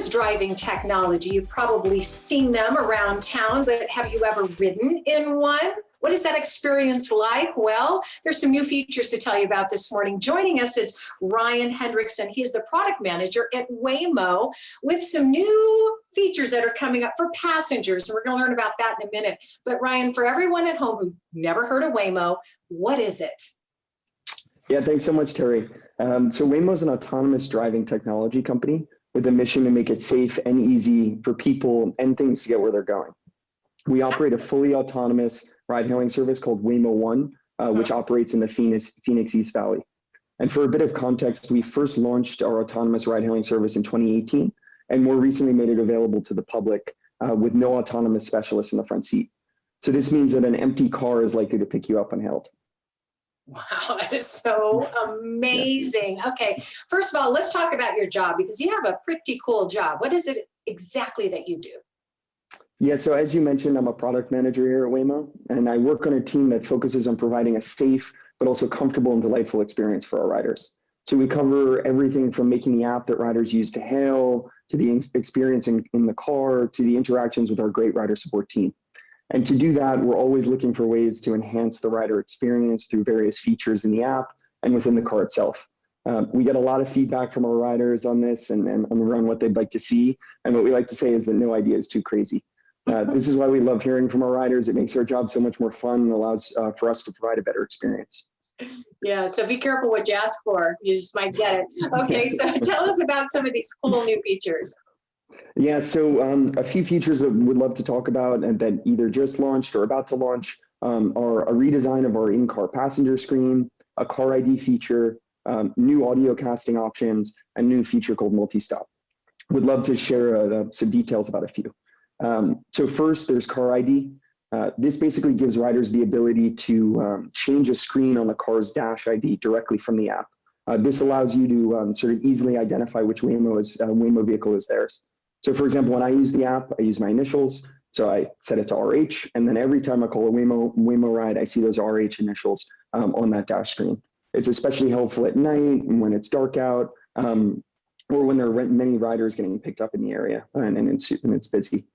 Autonomous driving technology, you've probably seen them around town, but have you ever ridden in one? What is that experience like? Well, there's some new features to tell you about this morning. Joining us is Ryan Hendrickson. He's the product manager at Waymo with some new features that are coming up for passengers. And we're going to learn about that in a minute. But Ryan, for everyone at home who never heard of Waymo, what is it? Yeah, thanks so much, Terry. So Waymo is an autonomous driving technology company with a mission to make it safe and easy for people and things to get where they're going. We operate a fully autonomous ride-hailing service called Waymo One, which operates in the Phoenix East Valley. And for a bit of context, we first launched our autonomous ride-hailing service in 2018, and more recently made it available to the public with no autonomous specialist in the front seat. So this means that an empty car is likely to pick you up unheld. Wow, that is so amazing. Okay, first of all, let's talk about your job because you have a pretty cool job. What is it exactly that you do? Yeah, so as you mentioned, I'm a product manager here at Waymo, and I work on a team that focuses on providing a safe, but also comfortable and delightful experience for our riders. So we cover everything from making the app that riders use to hail, to the experience in the car, to the interactions with our great rider support team. And to do that, we're always looking for ways to enhance the rider experience through various features in the app and within the car itself. We get a lot of feedback from our riders on this and around what they'd like to see. And what we like to say is that no idea is too crazy. This is why we love hearing from our riders. It makes our job so much more fun and allows for us to provide a better experience. Yeah, so be careful what you ask for. You just might get it. Okay, so tell us about some of these cool new features. Yeah, so a few features that we'd love to talk about and that either just launched or about to launch are a redesign of our in-car passenger screen, a car ID feature, new audio casting options, and a new feature called multi-stop. Would love to share some details about a few. So first, there's car ID. This basically gives riders the ability to change a screen on the car's dash ID directly from the app. This allows you to sort of easily identify which Waymo vehicle is theirs. So for example, when I use the app, I use my initials. So I set it to RH, and then every time I call a Waymo ride, I see those RH initials on that dash screen. It's especially helpful at night and when it's dark out, or when there are many riders getting picked up in the area and it's busy.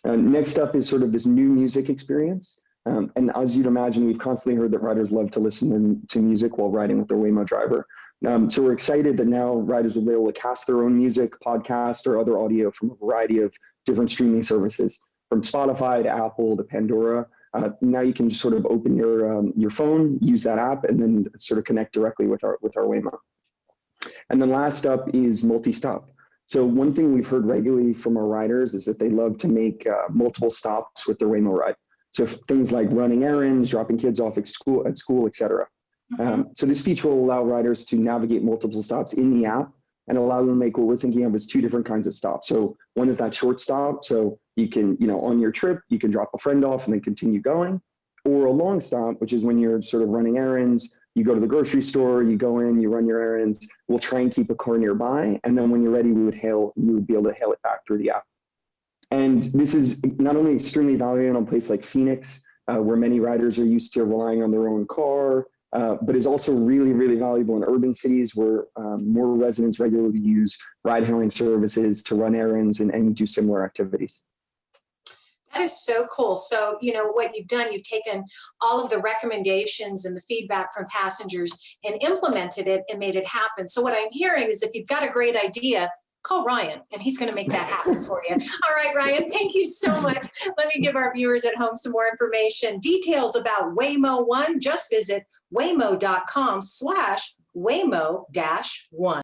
Next up is sort of this new music experience. And as you'd imagine, we've constantly heard that riders love to listen to music while riding with their Waymo driver. So we're excited that now riders will be able to cast their own music, podcast, or other audio from a variety of different streaming services, from Spotify to Apple to Pandora. Now you can just sort of open your phone, use that app, and then sort of connect directly with our Waymo. And then last up is multi-stop. So one thing we've heard regularly from our riders is that they love to make multiple stops with their Waymo ride. So things like running errands, dropping kids off at school, et cetera. So this feature will allow riders to navigate multiple stops in the app and allow them to make what we're thinking of as two different kinds of stops. So one is that short stop. So you can, on your trip, you can drop a friend off and then continue going. Or a long stop, which is when you're sort of running errands, you go to the grocery store, you go in, you run your errands. We'll try and keep a car nearby. And then when you're ready, you would be able to hail it back through the app. And this is not only extremely valuable in a place like Phoenix, where many riders are used to relying on their own car, but is also really, really valuable in urban cities where more residents regularly use ride-hailing services to run errands and do similar activities. That is so cool. So, what you've done, you've taken all of the recommendations and the feedback from passengers and implemented it and made it happen. So what I'm hearing is if you've got a great idea, call Ryan and he's going to make that happen for you. All right, Ryan, thank you so much. Let me give our viewers at home some more information. Details about Waymo One, just visit waymo.com/Waymo-1.